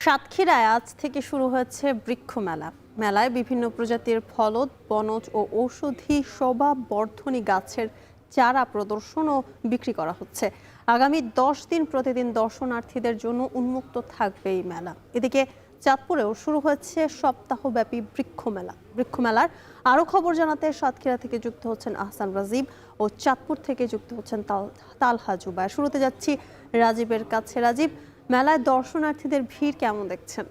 সাতক্ষীরায় আজ থেকে শুরু হয়েছে বৃক্ষ মেলা। মেলায় বিভিন্ন প্রজাতির ফলদ, বনজ ও ঔষধি শোভা বর্ধনী গাছের চারা প্রদর্শন ও বিক্রি করা হচ্ছে। আগামী 10 দিন প্রতিদিন দর্শনার্থীদের জন্য উন্মুক্ত থাকবে এই মেলা। এদিকে চাঁদপুরেও শুরু হয়েছে সপ্তাহব্যাপী বৃক্ষ মেলার আরো খবর জানাতে সাতক্ষীরা থেকে যুক্ত হচ্ছেন আহসান রাজীব ও চাঁদপুর থেকে যুক্ত হচ্ছেন তালহা জুবায়ের। শুরুতে যাচ্ছি রাজীবের কাছে। রাজীব, মেলায় দর্শনার্থীদের ভিড় কেমন দেখছেন?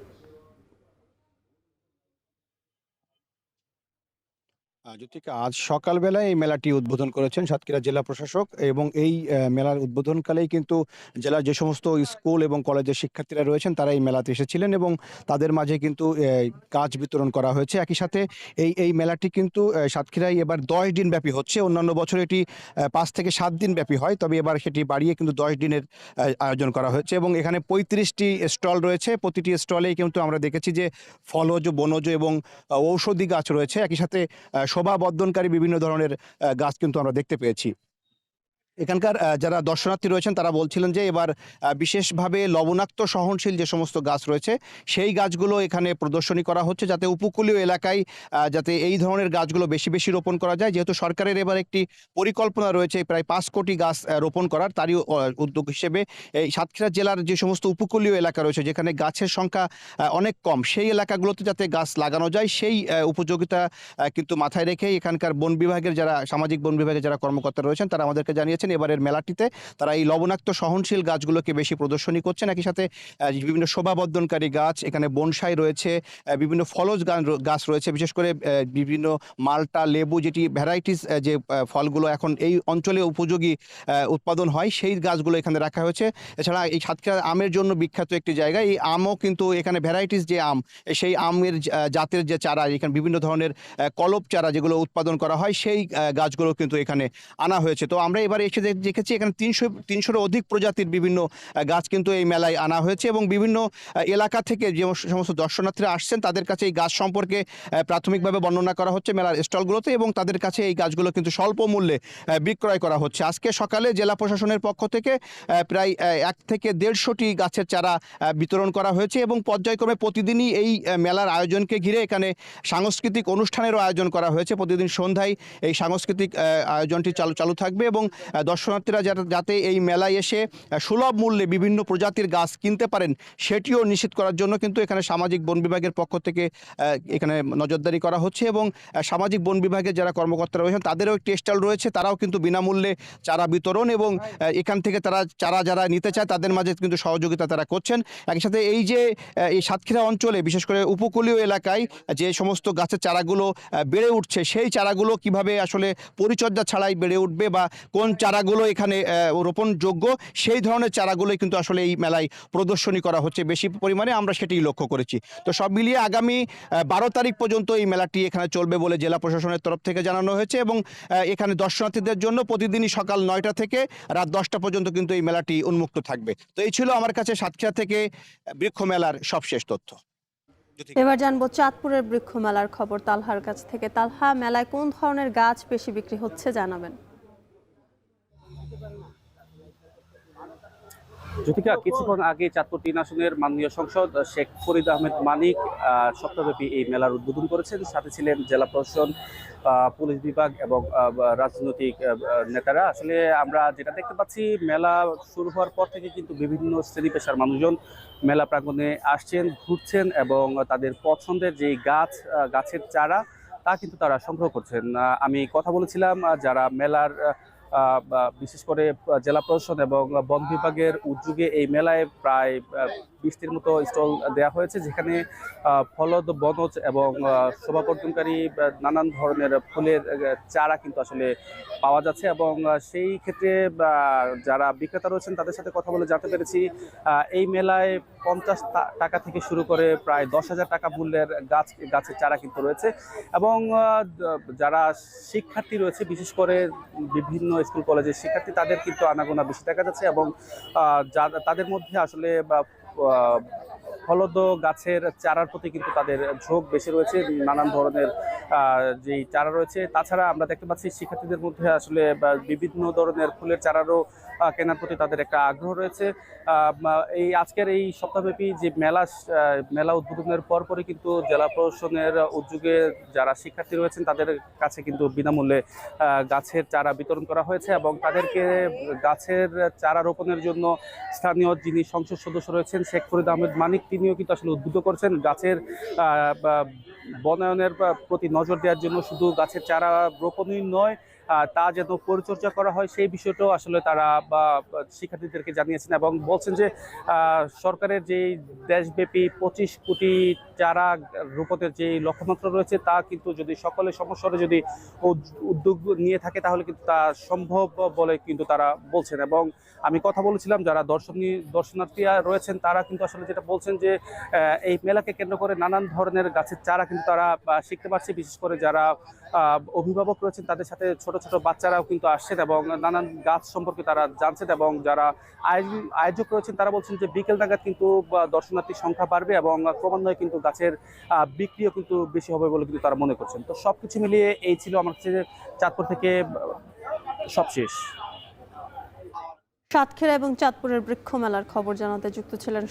জ্যোতিকা, আজ সকালবেলায় এই মেলাটি উদ্বোধন করেছেন সাতক্ষীরা জেলা প্রশাসক এবং এই মেলার উদ্বোধনকালেই কিন্তু জেলার যে সমস্ত স্কুল এবং কলেজের শিক্ষার্থীরা রয়েছেন তারা এই মেলাতে এসেছিলেন এবং তাদের মাঝে কিন্তু গাছ বিতরণ করা হয়েছে। একই সাথে এই মেলাটি কিন্তু সাতক্ষীরায় এবার 10 দিন ব্যাপী হচ্ছে। অন্যান্য বছর এটি 5 থেকে 7 দিন ব্যাপী হয়, তবে এবার সেটি বাড়িয়ে কিন্তু 10 দিনের আয়োজন করা হয়েছে এবং এখানে 35টি স্টল রয়েছে। প্রতিটি স্টলেই কিন্তু আমরা দেখেছি যে ফলজ, বনজ এবং ঔষধি গাছ রয়েছে। একই সাথে শোভা বর্ধনকারী বিভিন্ন ধরনের গাছ কিন্তু আমরা দেখতে পেয়েছি। এখানকার যারা দর্শনার্থী রয়েছেন তারা বলছিলেন যে এবার বিশেষভাবে লবণাক্ত সহনশীল যে সমস্ত গাছ রয়েছে সেই গাছগুলো এখানে প্রদর্শনী করা হচ্ছে, যাতে উপকূলীয় এলাকায় যাতে এই ধরনের গাছগুলো বেশি বেশি রোপণ করা যায়। যেহেতু সরকারের এবার একটি পরিকল্পনা রয়েছে প্রায় 5 কোটি গাছ রোপণ করার, তারই উদ্যোগ হিসেবে এই সাতক্ষীরা জেলার যে সমস্ত উপকূলীয় এলাকা রয়েছে যেখানে গাছের সংখ্যা অনেক কম, সেই এলাকাগুলোতে যাতে গাছ লাগানো যায় সেই উপযোগিতা কিন্তু মাথায় রেখে এখানকার বন বিভাগের যারা সামাজিক বন বিভাগের যারা কর্মকর্তা রয়েছেন তারা আমাদেরকে জানিয়েছেন এবারের মেলাটিতে তারা এই লবণাক্ত সহনশীল গাছগুলোকে বেশি প্রদর্শনী করছেন। একই সাথে বিভিন্ন শোভাবর্ধনকারী গাছ, এখানে বনসাই রয়েছে, বিভিন্ন ফলজ গাছ রয়েছে, বিশেষ করে বিভিন্ন মাল্টা, লেবু, যেটি ভ্যারাইটিস যে ফলগুলো এখন এই অঞ্চলে উপযোগী উৎপাদন হয় সেই গাছগুলো এখানে রাখা হয়েছে। এছাড়া এই সাতক্ষীরা আমের জন্য বিখ্যাত একটি জায়গা, এই আমও কিন্তু এখানে ভ্যারাইটিস যে আম, সেই আমের জাতের যে চারা, এখানে বিভিন্ন ধরনের কলপ চারা যেগুলো উৎপাদন করা হয় সেই গাছগুলো কিন্তু এখানে আনা হয়েছে। তো আমরা এবার এসে দেখেছি এখানে 300-300-এর অধিক প্রজাতির বিভিন্ন গাছ কিন্তু এই মেলায় আনা হয়েছে এবং বিভিন্ন এলাকা থেকে যে সমস্ত দর্শনার্থীরা আসছেন তাদের কাছে এই গাছ সম্পর্কে প্রাথমিকভাবে বর্ণনা করা হচ্ছে মেলার স্টলগুলোতে এবং তাদের কাছে এই গাছগুলো কিন্তু স্বল্প মূল্যে বিক্রয় করা হচ্ছে। আজকে সকালে জেলা প্রশাসনের পক্ষ থেকে প্রায় 1 থেকে 150টি গাছের চারা বিতরণ করা হয়েছে এবং পর্যায়ক্রমে প্রতিদিনই এই মেলার আয়োজনকে ঘিরে এখানে সাংস্কৃতিক অনুষ্ঠানেরও আয়োজন করা হয়েছে। প্রতিদিন সন্ধ্যায় এই সাংস্কৃতিক আয়োজনটি চালু থাকবে এবং দর্শনার্থীরা যাতে এই মেলায় এসে সুলভ মূল্যে বিভিন্ন প্রজাতির গাছ কিনতে পারেন সেটিও নিশ্চিত করার জন্য কিন্তু এখানে সামাজিক বন বিভাগের পক্ষ থেকে এখানে নজরদারি করা হচ্ছে এবং সামাজিক বন বিভাগের যারা কর্মকর্তা রয়েছেন তাদেরও একটি স্টল রয়েছে, তারাও কিন্তু বিনামূল্যে চারা বিতরণ এবং এখান থেকে তারা চারা যারা নিতে চায় তাদের মাঝে কিন্তু সহযোগিতা তারা করছেন। একই সাথে এই যে এই সাতক্ষীরা অঞ্চলে বিশেষ করে উপকূলীয় এলাকায় যে সমস্ত গাছের চারাগুলো বেড়ে উঠছে সেই চারাগুলো কিভাবে আসলে পরিচর্যা ছাড়াই বেড়ে উঠবে বা কোন চারাগুলো এখানে রোপণযোগ্য সেই ধরনের চারাগুলোই কিন্তু আসলে এই মেলায় প্রদর্শনী করা হচ্ছে বেশি পরিমাণে, আমরা সেটি লক্ষ্য করেছি। তো সব মিলিয়ে আগামী 12 তারিখ পর্যন্ত এই মেলাটি এখানে চলবে বলে জেলা প্রশাসনের তরফ থেকে জানানো হয়েছে এবং এখানে দর্শনার্থীদের জন্য প্রতিদিনই সকাল 9টা থেকে রাত 10টা পর্যন্ত কিন্তু এই মেলাটি উন্মুক্ত থাকবে। তো এই ছিল আমার কাছে সাতক্ষীরা থেকে বৃক্ষ মেলার সবশেষ তথ্য। এবার জানবো চাঁদপুরের বৃক্ষ মেলার খবর তালহার কাছ থেকে। তালহা, মেলায় কোন ধরনের গাছ বেশি বিক্রি হচ্ছে জানাবেন। জ্যোতিকা, কিছুক্ষণ আগে চাঁদপুর 3 আসনের মাননীয় সংসদ শেখ ফরিদ আহমেদ মানিক সপ্তাহব্যাপী এই মেলার উদ্বোধন করেছেন। সাথে ছিলেন জেলা প্রশাসন, পুলিশ বিভাগ এবং রাজনৈতিক নেতারা। আসলে আমরা যেটা দেখতে পাচ্ছি, মেলা শুরু হওয়ার পর থেকে কিন্তু বিভিন্ন শ্রেণী পেশার মানুষজন মেলা প্রাঙ্গণে আসছেন, ঘুরছেন এবং তাদের পছন্দের যে গাছের চারা তা কিন্তু তারা সংগ্রহ করছেন। আমি কথা বলেছিলাম যারা মেলার বিশেষ করে জেলা প্রশাসন এবং বন বিভাগের উদ্যোগে এই মেলায় প্রায় 20টির মতো স্টল দেওয়া হয়েছে, যেখানে ফলদ, বনজ এবং শোভাবর্ধনকারী নানান ধরনের ফুলের চারা কিন্তু আসলে পাওয়া যাচ্ছে এবং সেই ক্ষেত্রে যারা বিক্রেতা রয়েছেন তাদের সাথে কথা বলে জানতে পেরেছি এই মেলায় 50 টাকা থেকে শুরু করে প্রায় 10,000 টাকা মূল্যের গাছের চারা কিন্তু রয়েছে এবং যারা শিক্ষার্থী রয়েছে বিশেষ করে বিভিন্ন স্কুল কলেজের শিক্ষার্থী তাদের কিন্তু আনাগোনা বেশি দেখা যাচ্ছে এবং তাদের মধ্যে আসলে ফলদ গাছের চারার প্রতি কিন্তু তাদের ঝোঁক বেশি রয়েছে, নানান ধরনের যেই চারা রয়েছে। তাছাড়া আমরা দেখতে পাচ্ছি শিক্ষার্থীদের মধ্যে আসলে বিভিন্ন ধরনের ফুলের চারারও কেনার প্রতি তাদের একটা আগ্রহ রয়েছে। এই আজকের এই সপ্তাহব্যাপী যে মেলা উদ্বোধনের পরপরই কিন্তু জেলা প্রশাসনের উদ্যোগে যারা শিক্ষার্থী রয়েছেন তাদের কাছে কিন্তু বিনামূল্যে গাছের চারা বিতরণ করা হয়েছে এবং তাদেরকে গাছের চারা রোপণের জন্য স্থানীয় যিনি সংসদ সদস্য রয়েছেন শেখ ফরিদ আহমেদ মানিক, তিনিও কিন্তু আসলে উদ্বুদ্ধ করছেন গাছের বনায়নের প্রতি নজর দেওয়ার জন্য। শুধু গাছের চারা রোপণই নয়, তা যেন পরিচর্যা করা হয় সেই বিষয়টাও আসলে তারা শিক্ষার্থীদেরকে জানিয়েছেন এবং বলছেন যে সরকারের যে দেশব্যাপী 25 কোটি চারা রোপণের যে লক্ষ্যমাত্রা রয়েছে তা কিন্তু যদি সকলের সমস্যারে যদি উদ্যোগ নিয়ে থাকে তাহলে কিন্তু তা সম্ভব বলে কিন্তু তারা বলছেন। এবং আমি কথা বলেছিলাম যারা দর্শনার্থীরা রয়েছেন তারা কিন্তু আসলে যেটা বলছেন যে এই মেলাকে কেন্দ্র করে নানান ধরনের গাছের চারা কিন্তু তারা শিখতে পারছে, বিশেষ করে যারা অভিভাবক রয়েছেন তাদের সাথে ছোট ছোট বাচ্চারাও কিন্তু আসছেন এবং নানান গাছ সম্পর্কে তারা জানছেন। এবং যারা আয়োজক রয়েছেন তারা বলছেন যে বিকেল নাগাদ কিন্তু দর্শনার্থীর সংখ্যা বাড়বে এবং ক্রমান্বয়ে কিন্তু গাছের বিক্রিও কিন্তু বেশি হবে বলে কিন্তু তারা মনে করছেন। তো সবকিছু মিলিয়ে এই ছিল আমার কাছে চাঁদপুর থেকে সবশেষ। সাতক্ষীরা এবং চাঁদপুরের বৃক্ষ মেলার খবর জানাতে যুক্ত ছিলেন